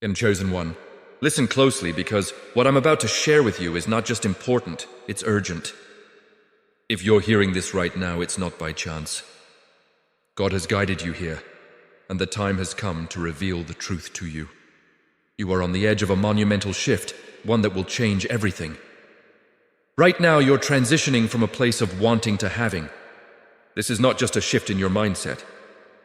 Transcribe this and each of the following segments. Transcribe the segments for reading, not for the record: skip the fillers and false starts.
And Chosen One, listen closely because what I'm about to share with you is not just important, it's urgent. If you're hearing this right now, it's not by chance. God has guided you here, and the time has come to reveal the truth to you. You are on the edge of a monumental shift, one that will change everything. Right now, you're transitioning from a place of wanting to having. This is not just a shift in your mindset.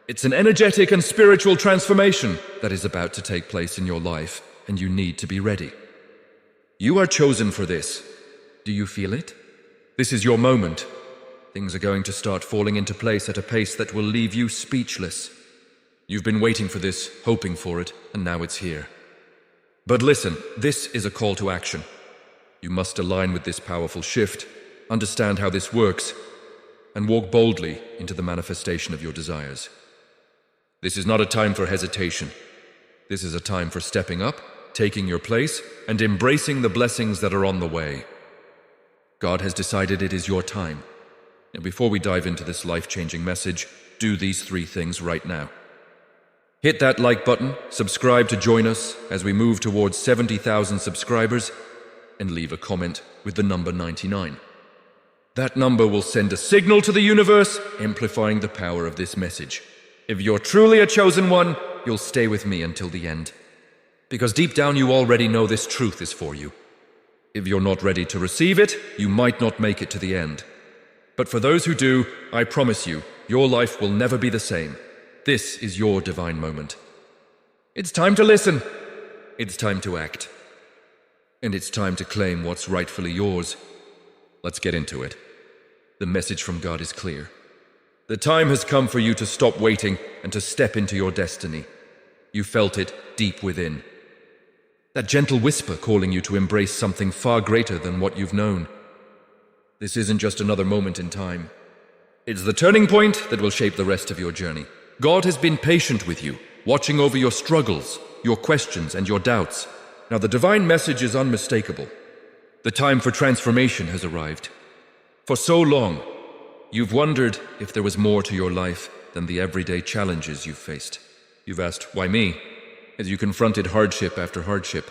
It's an energetic and spiritual transformation that is about to take place in your life, and you need to be ready. You are chosen for this. Do you feel it? This is your moment. Things are going to start falling into place at a pace that will leave you speechless. You've been waiting for this, hoping for it, and now it's here. But listen, this is a call to action. You must align with this powerful shift, understand how this works, and walk boldly into the manifestation of your desires. This is not a time for hesitation. This is a time for stepping up, taking your place, and embracing the blessings that are on the way. God has decided it is your time. And before we dive into this life-changing message, do these 3 things right now. Hit that like button, subscribe to join us as we move towards 70,000 subscribers, and leave a comment with the number 99. That number will send a signal to the universe, amplifying the power of this message. If you're truly a chosen one, you'll stay with me until the end. Because deep down you already know this truth is for you. If you're not ready to receive it, you might not make it to the end. But for those who do, I promise you, your life will never be the same. This is your divine moment. It's time to listen. It's time to act. And it's time to claim what's rightfully yours. Let's get into it. The message from God is clear. The time has come for you to stop waiting and to step into your destiny. You felt it deep within. That gentle whisper calling you to embrace something far greater than what you've known. This isn't just another moment in time. It's the turning point that will shape the rest of your journey. God has been patient with you, watching over your struggles, your questions, and your doubts. Now the divine message is unmistakable. The time for transformation has arrived. For so long, you've wondered if there was more to your life than the everyday challenges you've faced. You've asked, why me? As you confronted hardship after hardship.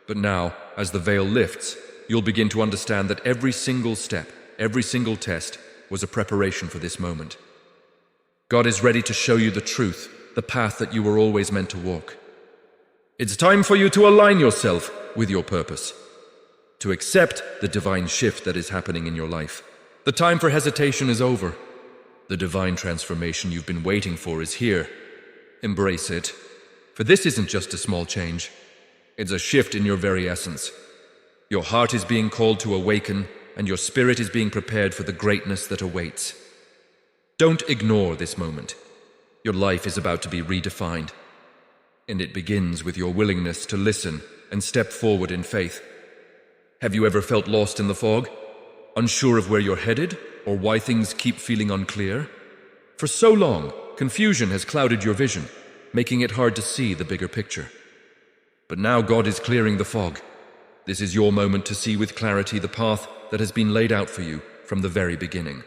But now, as the veil lifts, you'll begin to understand that every single step, every single test, was a preparation for this moment. God is ready to show you the truth, the path that you were always meant to walk. It's time for you to align yourself with your purpose, to accept the divine shift that is happening in your life. The time for hesitation is over. The divine transformation you've been waiting for is here. Embrace it. For this isn't just a small change. It's a shift in your very essence. Your heart is being called to awaken, and your spirit is being prepared for the greatness that awaits. Don't ignore this moment. Your life is about to be redefined. And it begins with your willingness to listen and step forward in faith. Have you ever felt lost in the fog? Unsure of where you're headed, or why things keep feeling unclear? For so long, confusion has clouded your vision, making it hard to see the bigger picture. But now God is clearing the fog. This is your moment to see with clarity the path that has been laid out for you from the very beginning.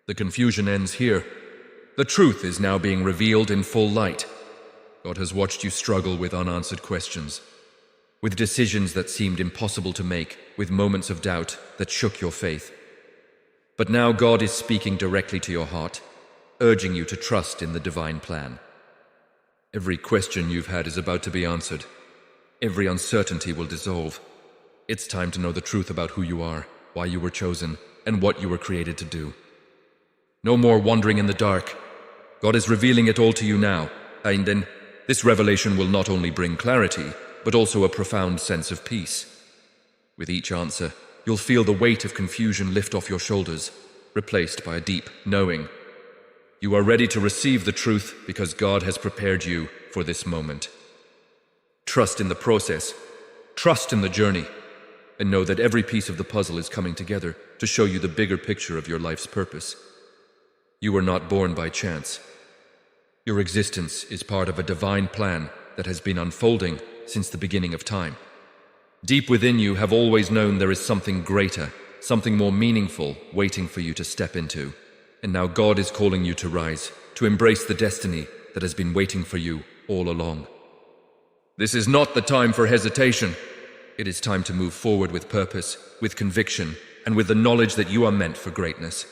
The confusion ends here. The truth is now being revealed in full light. God has watched you struggle with unanswered questions, with decisions that seemed impossible to make, with moments of doubt that shook your faith. But now God is speaking directly to your heart, urging you to trust in the divine plan. Every question you've had is about to be answered. Every uncertainty will dissolve. It's time to know the truth about who you are, why you were chosen, and what you were created to do. No more wandering in the dark. God is revealing it all to you now, and then this revelation will not only bring clarity, but also a profound sense of peace. With each answer, you'll feel the weight of confusion lift off your shoulders, replaced by a deep knowing. You are ready to receive the truth because God has prepared you for this moment. Trust in the process, trust in the journey, and know that every piece of the puzzle is coming together to show you the bigger picture of your life's purpose. You were not born by chance. Your existence is part of a divine plan that has been unfolding since the beginning of time. Deep within you have always known there is something greater, something more meaningful waiting for you to step into. And now God is calling you to rise, to embrace the destiny that has been waiting for you all along. This is not the time for hesitation. It is time to move forward with purpose, with conviction, and with the knowledge that you are meant for greatness.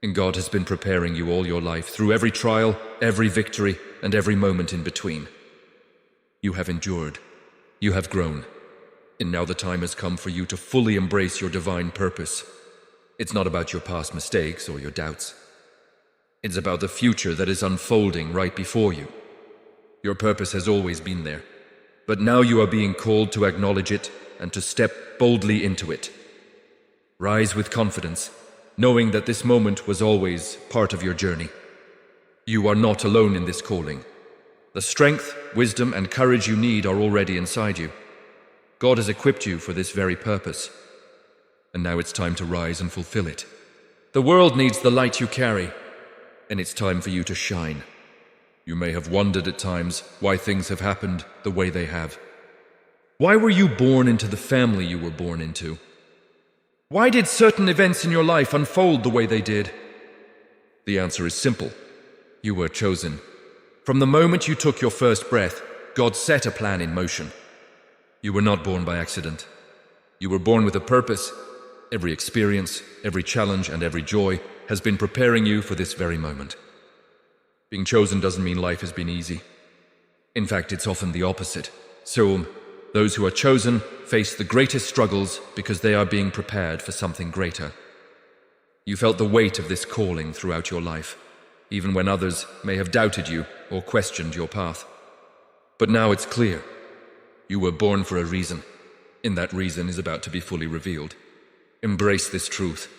And God has been preparing you all your life through every trial, every victory, and every moment in between. You have endured. You have grown. And now the time has come for you to fully embrace your divine purpose. It's not about your past mistakes or your doubts. It's about the future that is unfolding right before you. Your purpose has always been there, but now you are being called to acknowledge it and to step boldly into it. Rise with confidence, knowing that this moment was always part of your journey. You are not alone in this calling. The strength, wisdom, and courage you need are already inside you. God has equipped you for this very purpose, and now it's time to rise and fulfill it. The world needs the light you carry, and it's time for you to shine. You may have wondered at times why things have happened the way they have. Why were you born into the family you were born into? Why did certain events in your life unfold the way they did? The answer is simple. You were chosen. From the moment you took your first breath, God set a plan in motion. You were not born by accident. You were born with a purpose. Every experience, every challenge, and every joy has been preparing you for this very moment. Being chosen doesn't mean life has been easy. In fact, it's often the opposite. So, those who are chosen face the greatest struggles because they are being prepared for something greater. You felt the weight of this calling throughout your life, even when others may have doubted you or questioned your path. But now it's clear. You were born for a reason, and that reason is about to be fully revealed. Embrace this truth.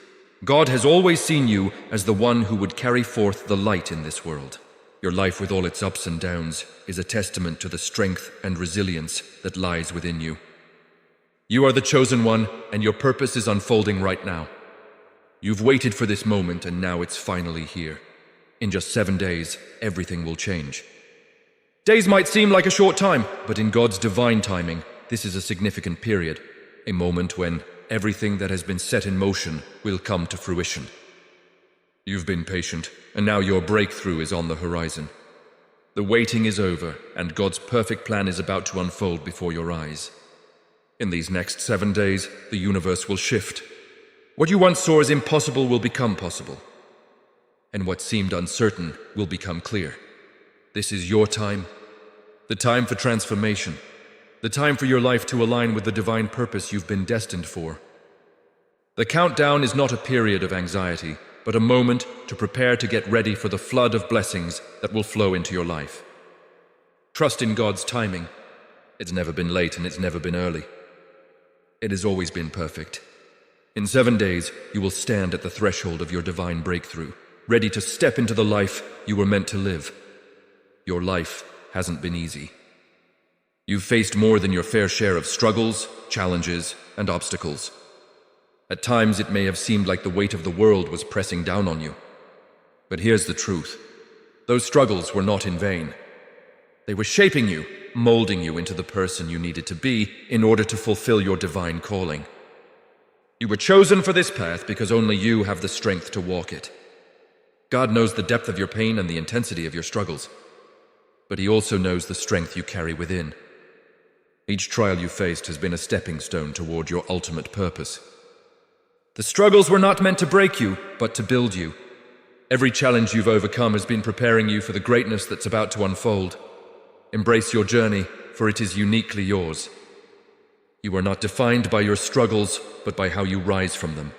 God has always seen you as the one who would carry forth the light in this world. Your life with all its ups and downs is a testament to the strength and resilience that lies within you. You are the chosen one, and your purpose is unfolding right now. You've waited for this moment, and now it's finally here. In just 7 days, everything will change. Days might seem like a short time, but in God's divine timing, this is a significant period, a moment when everything that has been set in motion will come to fruition. You've been patient, and now your breakthrough is on the horizon. The waiting is over, and God's perfect plan is about to unfold before your eyes. In these next 7 days, the universe will shift. What you once saw as impossible will become possible, and what seemed uncertain will become clear. This is your time, the time for transformation, the time for your life to align with the divine purpose you've been destined for. The countdown is not a period of anxiety, but a moment to prepare to get ready for the flood of blessings that will flow into your life. Trust in God's timing. It's never been late and it's never been early. It has always been perfect. In 7 days, you will stand at the threshold of your divine breakthrough, ready to step into the life you were meant to live. Your life hasn't been easy. You've faced more than your fair share of struggles, challenges, and obstacles. At times it may have seemed like the weight of the world was pressing down on you. But here's the truth. Those struggles were not in vain. They were shaping you, molding you into the person you needed to be in order to fulfill your divine calling. You were chosen for this path because only you have the strength to walk it. God knows the depth of your pain and the intensity of your struggles, but He also knows the strength you carry within. Each trial you faced has been a stepping stone toward your ultimate purpose. The struggles were not meant to break you, but to build you. Every challenge you've overcome has been preparing you for the greatness that's about to unfold. Embrace your journey, for it is uniquely yours. You are not defined by your struggles, but by how you rise from them.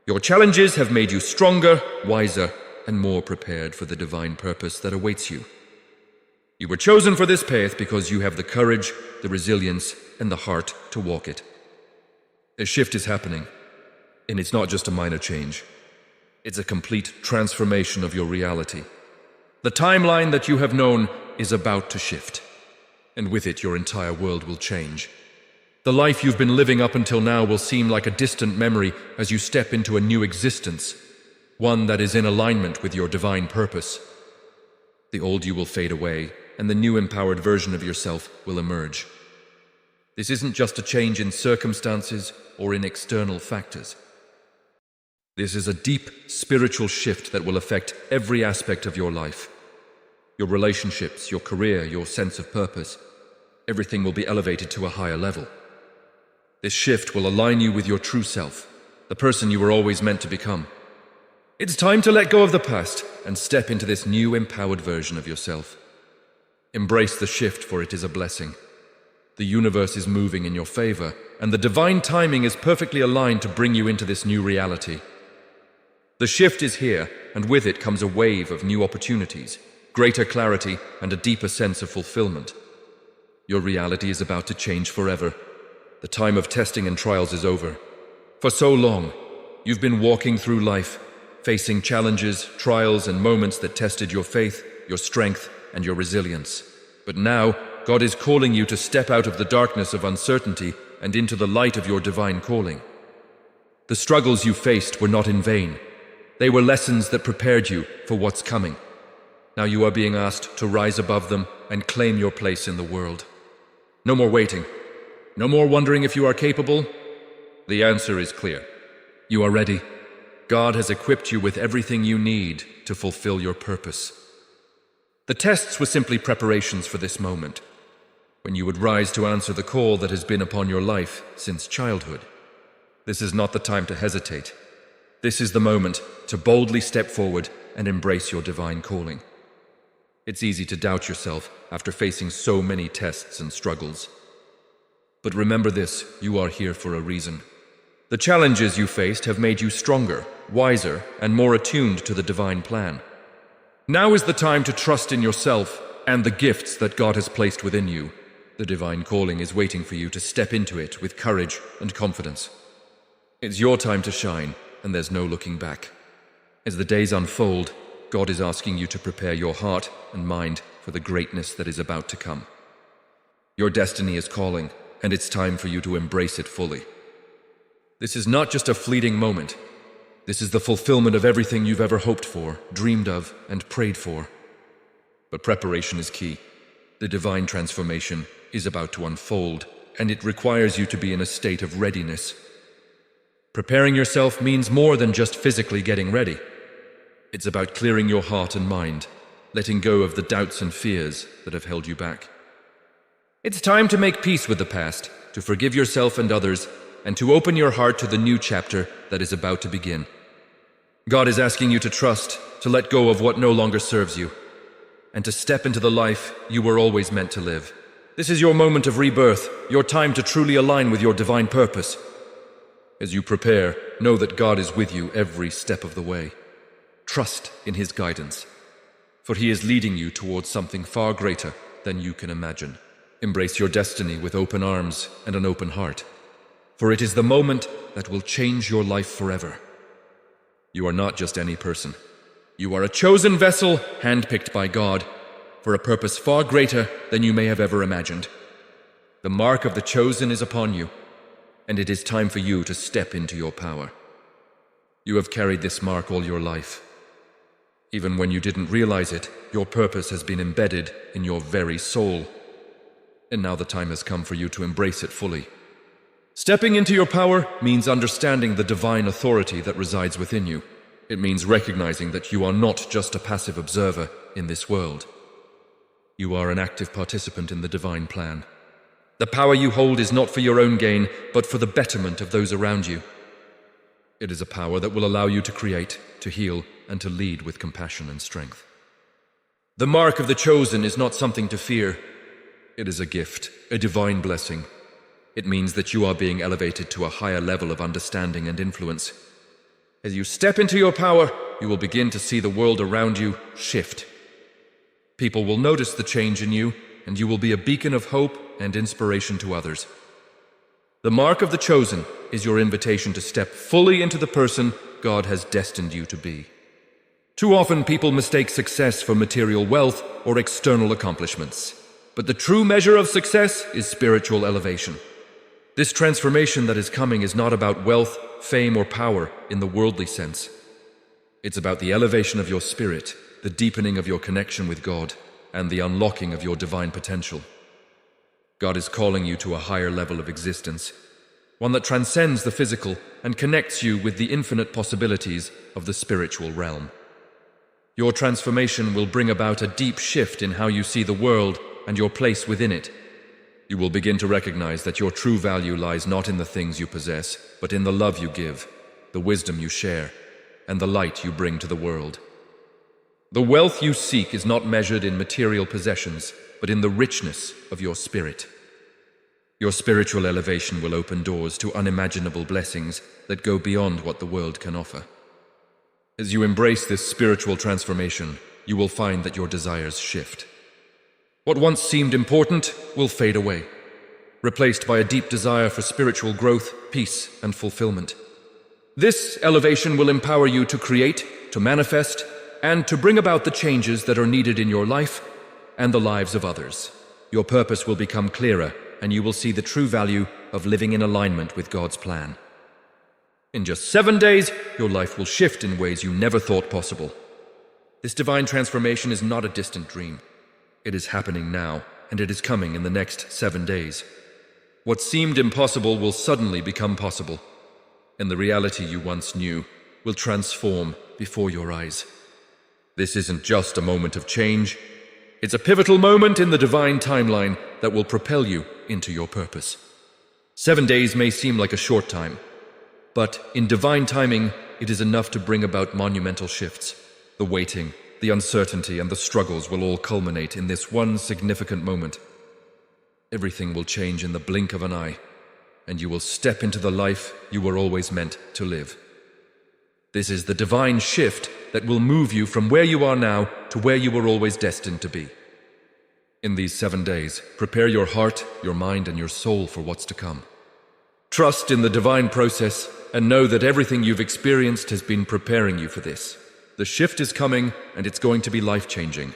Your challenges have made you stronger, wiser, and more prepared for the divine purpose that awaits you. You were chosen for this path because you have the courage, the resilience, and the heart to walk it. A shift is happening, and it's not just a minor change. It's a complete transformation of your reality. The timeline that you have known is about to shift, and with it your entire world will change. The life you've been living up until now will seem like a distant memory as you step into a new existence, one that is in alignment with your divine purpose. The old you will fade away, and the new empowered version of yourself will emerge. This isn't just a change in circumstances or in external factors. This is a deep spiritual shift that will affect every aspect of your life. Your relationships, your career, your sense of purpose. Everything will be elevated to a higher level. This shift will align you with your true self, the person you were always meant to become. It's time to let go of the past and step into this new empowered version of yourself. Embrace the shift, for it is a blessing. The universe is moving in your favor, and the divine timing is perfectly aligned to bring you into this new reality. The shift is here, and with it comes a wave of new opportunities, greater clarity, and a deeper sense of fulfillment. Your reality is about to change forever. The time of testing and trials is over. For so long, you've been walking through life, facing challenges, trials, and moments that tested your faith, your strength, and your resilience. But now, God is calling you to step out of the darkness of uncertainty and into the light of your divine calling. The struggles you faced were not in vain. They were lessons that prepared you for what's coming. Now you are being asked to rise above them and claim your place in the world. No more waiting. No more wondering if you are capable. The answer is clear. You are ready. God has equipped you with everything you need to fulfill your purpose. The tests were simply preparations for this moment, when you would rise to answer the call that has been upon your life since childhood. This is not the time to hesitate. This is the moment to boldly step forward and embrace your divine calling. It's easy to doubt yourself after facing so many tests and struggles. But remember this, you are here for a reason. The challenges you faced have made you stronger, wiser, and more attuned to the divine plan. Now is the time to trust in yourself and the gifts that God has placed within you. The divine calling is waiting for you to step into it with courage and confidence. It's your time to shine, and there's no looking back. As the days unfold, God is asking you to prepare your heart and mind for the greatness that is about to come. Your destiny is calling, and it's time for you to embrace it fully. This is not just a fleeting moment. This is the fulfillment of everything you've ever hoped for, dreamed of, and prayed for. But preparation is key. The divine transformation is about to unfold, and it requires you to be in a state of readiness. Preparing yourself means more than just physically getting ready. It's about clearing your heart and mind, letting go of the doubts and fears that have held you back. It's time to make peace with the past, to forgive yourself and others, and to open your heart to the new chapter that is about to begin. God is asking you to trust, to let go of what no longer serves you, and to step into the life you were always meant to live. This is your moment of rebirth, your time to truly align with your divine purpose. As you prepare, know that God is with you every step of the way. Trust in His guidance, for He is leading you towards something far greater than you can imagine. Embrace your destiny with open arms and an open heart, for it is the moment that will change your life forever. You are not just any person. You are a chosen vessel, handpicked by God, for a purpose far greater than you may have ever imagined. The mark of the chosen is upon you, and it is time for you to step into your power. You have carried this mark all your life. Even when you didn't realize it, your purpose has been embedded in your very soul. And now the time has come for you to embrace it fully. Stepping into your power means understanding the divine authority that resides within you. It means recognizing that you are not just a passive observer in this world. You are an active participant in the divine plan. The power you hold is not for your own gain, but for the betterment of those around you. It is a power that will allow you to create, to heal, and to lead with compassion and strength. The mark of the chosen is not something to fear. It is a gift, a divine blessing. It means that you are being elevated to a higher level of understanding and influence. As you step into your power, you will begin to see the world around you shift. People will notice the change in you, and you will be a beacon of hope and inspiration to others. The mark of the chosen is your invitation to step fully into the person God has destined you to be. Too often people mistake success for material wealth or external accomplishments. But the true measure of success is spiritual elevation. This transformation that is coming is not about wealth, fame, or power in the worldly sense. It's about the elevation of your spirit, the deepening of your connection with God, and the unlocking of your divine potential. God is calling you to a higher level of existence, one that transcends the physical and connects you with the infinite possibilities of the spiritual realm. Your transformation will bring about a deep shift in how you see the world and your place within it. You will begin to recognize that your true value lies not in the things you possess, but in the love you give, the wisdom you share, and the light you bring to the world. The wealth you seek is not measured in material possessions, but in the richness of your spirit. Your spiritual elevation will open doors to unimaginable blessings that go beyond what the world can offer. As you embrace this spiritual transformation, you will find that your desires shift. What once seemed important will fade away, replaced by a deep desire for spiritual growth, peace, and fulfillment. This elevation will empower you to create, to manifest, and to bring about the changes that are needed in your life and the lives of others. Your purpose will become clearer, and you will see the true value of living in alignment with God's plan. In just 7 days, your life will shift in ways you never thought possible. This divine transformation is not a distant dream. It is happening now, and it is coming in the next 7 days. What seemed impossible will suddenly become possible, and the reality you once knew will transform before your eyes. This isn't just a moment of change. It's a pivotal moment in the divine timeline that will propel you into your purpose. 7 days may seem like a short time, but in divine timing, it is enough to bring about monumental shifts. The waiting, the uncertainty, and the struggles will all culminate in this one significant moment. Everything will change in the blink of an eye, and you will step into the life you were always meant to live. This is the divine shift that will move you from where you are now to where you were always destined to be. In these 7 days, prepare your heart, your mind, and your soul for what's to come. Trust in the divine process and know that everything you've experienced has been preparing you for this. The shift is coming, and it's going to be life-changing.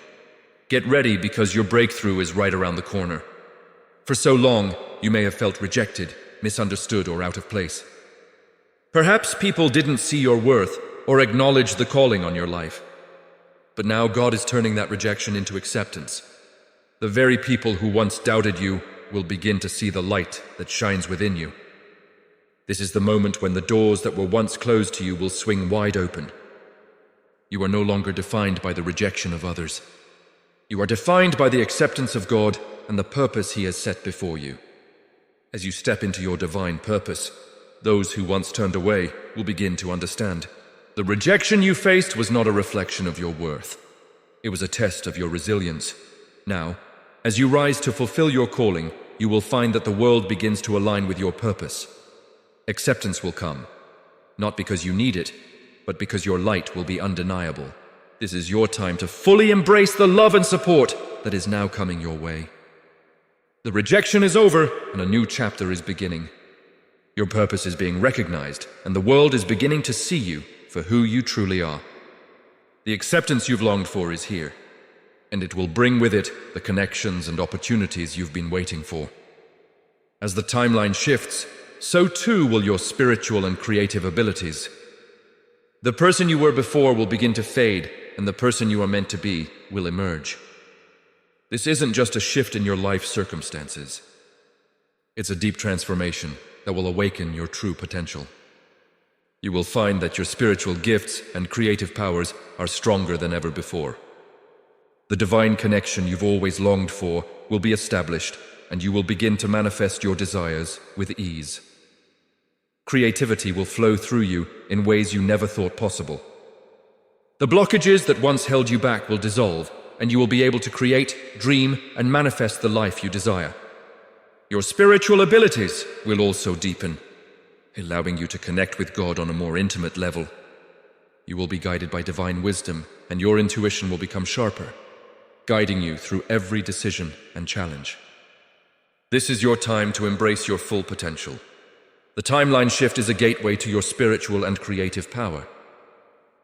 Get ready because your breakthrough is right around the corner. For so long, you may have felt rejected, misunderstood, or out of place. Perhaps people didn't see your worth or acknowledge the calling on your life. But now God is turning that rejection into acceptance. The very people who once doubted you will begin to see the light that shines within you. This is the moment when the doors that were once closed to you will swing wide open. You are no longer defined by the rejection of others. You are defined by the acceptance of God and the purpose He has set before you. As you step into your divine purpose, those who once turned away will begin to understand. The rejection you faced was not a reflection of your worth. It was a test of your resilience. Now, as you rise to fulfill your calling, you will find that the world begins to align with your purpose. Acceptance will come, not because you need it, but because your light will be undeniable. This is your time to fully embrace the love and support that is now coming your way. The rejection is over, and a new chapter is beginning. Your purpose is being recognized, and the world is beginning to see you for who you truly are. The acceptance you've longed for is here, and it will bring with it the connections and opportunities you've been waiting for. As the timeline shifts, so too will your spiritual and creative abilities. The person you were before will begin to fade, and the person you are meant to be will emerge. This isn't just a shift in your life circumstances. It's a deep transformation that will awaken your true potential. You will find that your spiritual gifts and creative powers are stronger than ever before. The divine connection you've always longed for will be established, and you will begin to manifest your desires with ease. Creativity will flow through you in ways you never thought possible. The blockages that once held you back will dissolve, and you will be able to create, dream, and manifest the life you desire. Your spiritual abilities will also deepen, allowing you to connect with God on a more intimate level. You will be guided by divine wisdom, and your intuition will become sharper, guiding you through every decision and challenge. This is your time to embrace your full potential. The timeline shift is a gateway to your spiritual and creative power.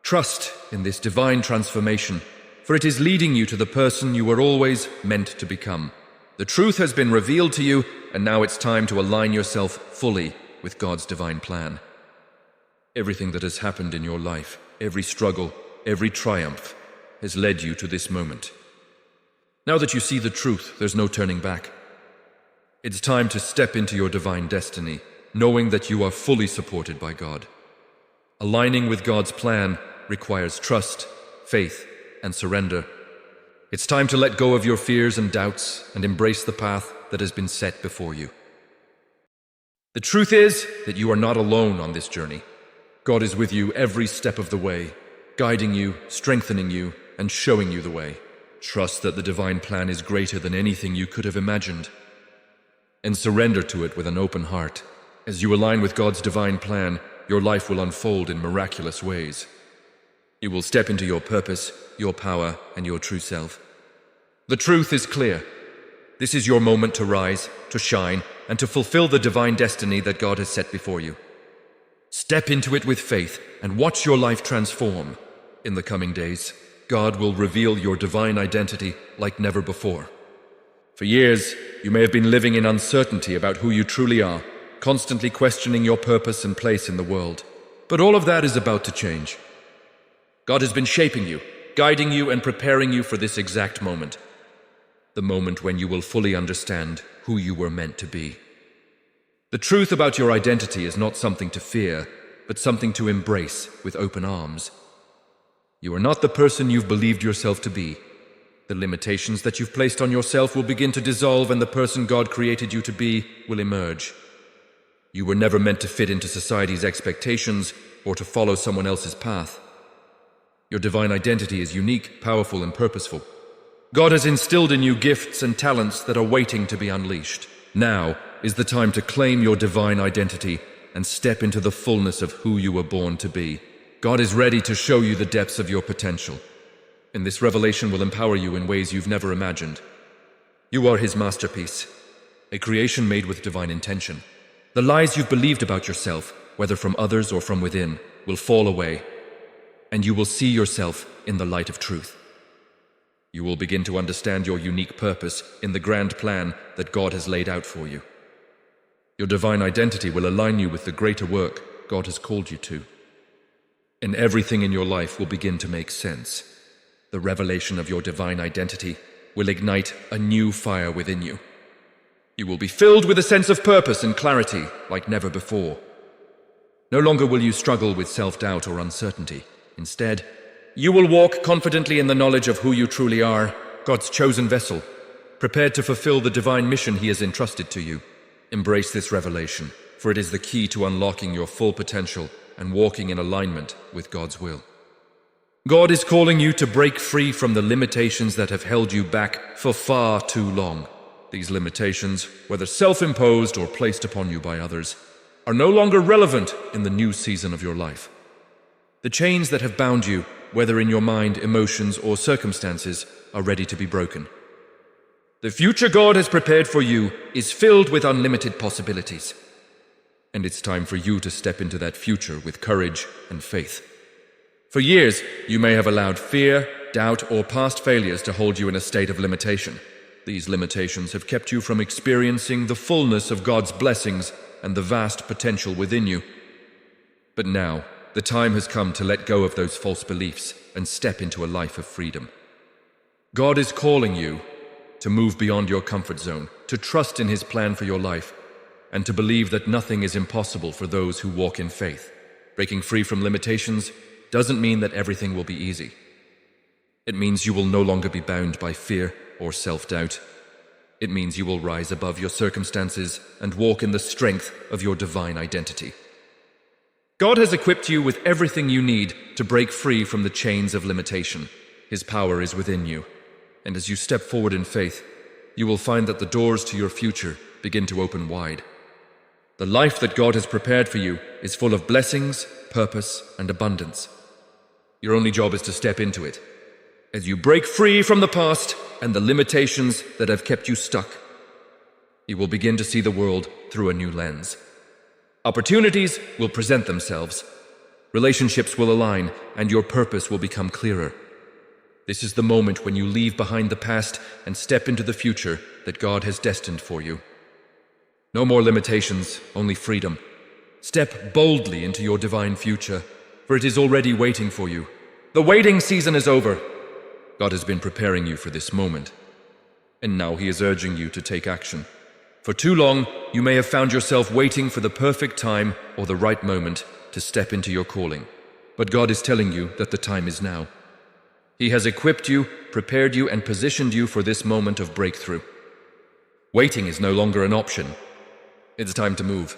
Trust in this divine transformation, for it is leading you to the person you were always meant to become. The truth has been revealed to you, and now it's time to align yourself fully with God's divine plan. Everything that has happened in your life, every struggle, every triumph, has led you to this moment. Now that you see the truth, there's no turning back. It's time to step into your divine destiny, knowing that you are fully supported by God. Aligning with God's plan requires trust, faith, and surrender. It's time to let go of your fears and doubts and embrace the path that has been set before you. The truth is that you are not alone on this journey. God is with you every step of the way, guiding you, strengthening you, and showing you the way. Trust that the divine plan is greater than anything you could have imagined, and surrender to it with an open heart. As you align with God's divine plan, your life will unfold in miraculous ways. You will step into your purpose, your power, and your true self. The truth is clear. This is your moment to rise, to shine, and to fulfill the divine destiny that God has set before you. Step into it with faith and watch your life transform. In the coming days, God will reveal your divine identity like never before. For years, you may have been living in uncertainty about who you truly are, constantly questioning your purpose and place in the world. But all of that is about to change. God has been shaping you, guiding you, and preparing you for this exact moment. The moment when you will fully understand who you were meant to be. The truth about your identity is not something to fear, but something to embrace with open arms. You are not the person you've believed yourself to be. The limitations that you've placed on yourself will begin to dissolve, and the person God created you to be will emerge. You were never meant to fit into society's expectations or to follow someone else's path. Your divine identity is unique, powerful, and purposeful. God has instilled in you gifts and talents that are waiting to be unleashed. Now is the time to claim your divine identity and step into the fullness of who you were born to be. God is ready to show you the depths of your potential, and this revelation will empower you in ways you've never imagined. You are His masterpiece, a creation made with divine intention. The lies you've believed about yourself, whether from others or from within, will fall away, and you will see yourself in the light of truth. You will begin to understand your unique purpose in the grand plan that God has laid out for you. Your divine identity will align you with the greater work God has called you to. And everything in your life will begin to make sense. The revelation of your divine identity will ignite a new fire within you. You will be filled with a sense of purpose and clarity like never before. No longer will you struggle with self-doubt or uncertainty. Instead, you will walk confidently in the knowledge of who you truly are, God's chosen vessel, prepared to fulfill the divine mission He has entrusted to you. Embrace this revelation, for it is the key to unlocking your full potential and walking in alignment with God's will. God is calling you to break free from the limitations that have held you back for far too long. These limitations, whether self-imposed or placed upon you by others, are no longer relevant in the new season of your life. The chains that have bound you, whether in your mind, emotions, or circumstances, are ready to be broken. The future God has prepared for you is filled with unlimited possibilities. And it's time for you to step into that future with courage and faith. For years, you may have allowed fear, doubt, or past failures to hold you in a state of limitation. These limitations have kept you from experiencing the fullness of God's blessings and the vast potential within you. But now, the time has come to let go of those false beliefs and step into a life of freedom. God is calling you to move beyond your comfort zone, to trust in His plan for your life, and to believe that nothing is impossible for those who walk in faith. Breaking free from limitations doesn't mean that everything will be easy. It means you will no longer be bound by fear or self-doubt. It means you will rise above your circumstances and walk in the strength of your divine identity. God has equipped you with everything you need to break free from the chains of limitation. His power is within you, and as you step forward in faith, you will find that the doors to your future begin to open wide. The life that God has prepared for you is full of blessings, purpose, and abundance. Your only job is to step into it. As you break free from the past and the limitations that have kept you stuck, you will begin to see the world through a new lens. Opportunities will present themselves, relationships will align, and your purpose will become clearer. This is the moment when you leave behind the past and step into the future that God has destined for you. No more limitations, only freedom. Step boldly into your divine future, for it is already waiting for you. The waiting season is over. God has been preparing you for this moment, and now He is urging you to take action. For too long, you may have found yourself waiting for the perfect time or the right moment to step into your calling. But God is telling you that the time is now. He has equipped you, prepared you, and positioned you for this moment of breakthrough. Waiting is no longer an option. It's time to move.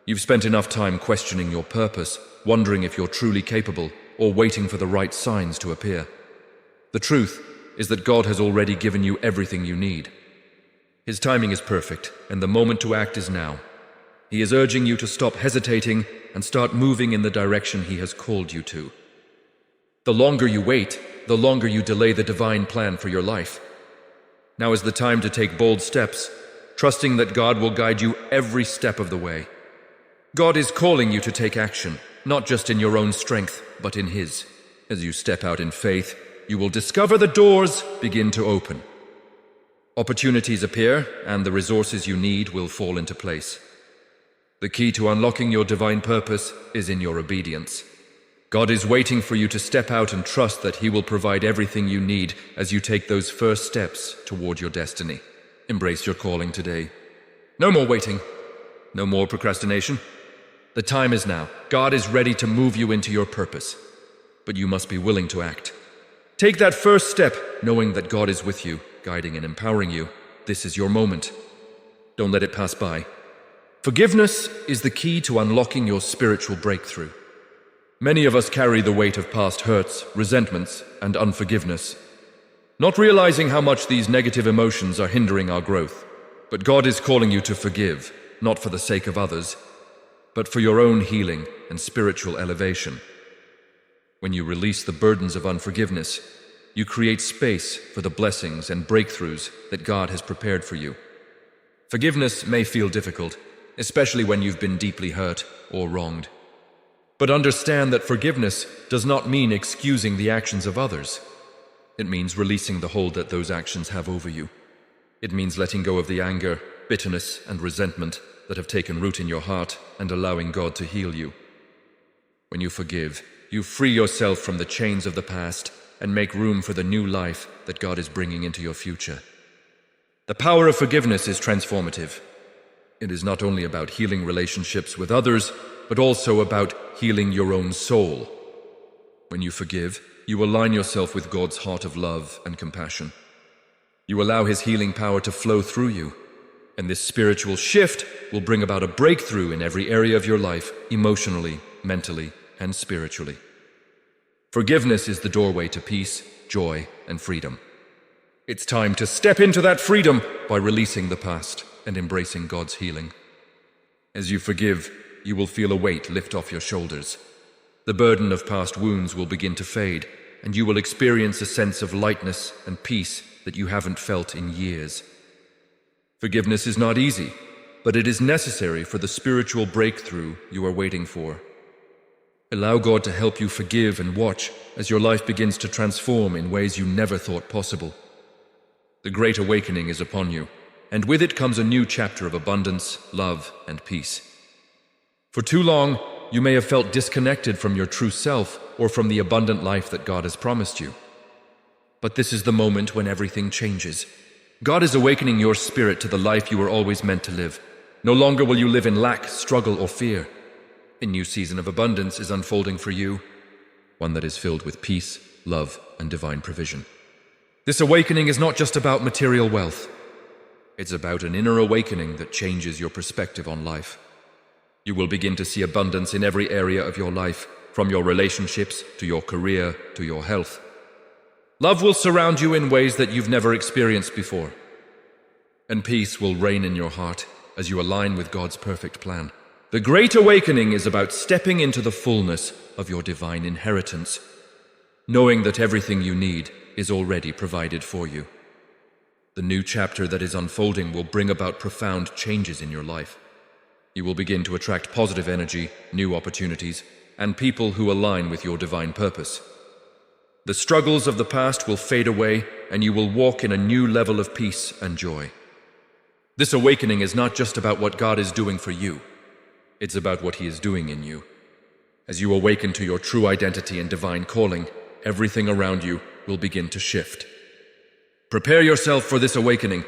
You've spent enough time questioning your purpose, wondering if you're truly capable, or waiting for the right signs to appear. The truth is that God has already given you everything you need. His timing is perfect, and the moment to act is now. He is urging you to stop hesitating and start moving in the direction He has called you to. The longer you wait, the longer you delay the divine plan for your life. Now is the time to take bold steps, trusting that God will guide you every step of the way. God is calling you to take action, not just in your own strength, but in His. As you step out in faith, you will discover the doors begin to open. Opportunities appear, and the resources you need will fall into place. The key to unlocking your divine purpose is in your obedience. God is waiting for you to step out and trust that He will provide everything you need as you take those first steps toward your destiny. Embrace your calling today. No more waiting. No more procrastination. The time is now. God is ready to move you into your purpose, but you must be willing to act. Take that first step, knowing that God is with you, guiding and empowering you. This is your moment. Don't let it pass by. Forgiveness is the key to unlocking your spiritual breakthrough. Many of us carry the weight of past hurts, resentments, and unforgiveness, not realizing how much these negative emotions are hindering our growth. But God is calling you to forgive, not for the sake of others, but for your own healing and spiritual elevation. When you release the burdens of unforgiveness, you create space for the blessings and breakthroughs that God has prepared for you. Forgiveness may feel difficult, especially when you've been deeply hurt or wronged. But understand that forgiveness does not mean excusing the actions of others. It means releasing the hold that those actions have over you. It means letting go of the anger, bitterness, and resentment that have taken root in your heart and allowing God to heal you. When you forgive, you free yourself from the chains of the past and make room for the new life that God is bringing into your future. The power of forgiveness is transformative. It is not only about healing relationships with others, but also about healing your own soul. When you forgive, you align yourself with God's heart of love and compassion. You allow His healing power to flow through you, and this spiritual shift will bring about a breakthrough in every area of your life, emotionally, mentally, and spiritually. Forgiveness is the doorway to peace, joy, and freedom. It's time to step into that freedom by releasing the past and embracing God's healing. As you forgive, you will feel a weight lift off your shoulders. The burden of past wounds will begin to fade, and you will experience a sense of lightness and peace that you haven't felt in years. Forgiveness is not easy, but it is necessary for the spiritual breakthrough you are waiting for. Allow God to help you forgive and watch as your life begins to transform in ways you never thought possible. The Great Awakening is upon you, and with it comes a new chapter of abundance, love, and peace. For too long, you may have felt disconnected from your true self or from the abundant life that God has promised you. But this is the moment when everything changes. God is awakening your spirit to the life you were always meant to live. No longer will you live in lack, struggle, or fear. A new season of abundance is unfolding for you, one that is filled with peace, love, and divine provision. This awakening is not just about material wealth. It's about an inner awakening that changes your perspective on life. You will begin to see abundance in every area of your life, from your relationships to your career to your health. Love will surround you in ways that you've never experienced before. And peace will reign in your heart as you align with God's perfect plan. The Great Awakening is about stepping into the fullness of your divine inheritance, knowing that everything you need is already provided for you. The new chapter that is unfolding will bring about profound changes in your life. You will begin to attract positive energy, new opportunities, and people who align with your divine purpose. The struggles of the past will fade away, and you will walk in a new level of peace and joy. This awakening is not just about what God is doing for you. It's about what He is doing in you. As you awaken to your true identity and divine calling, everything around you will begin to shift. Prepare yourself for this awakening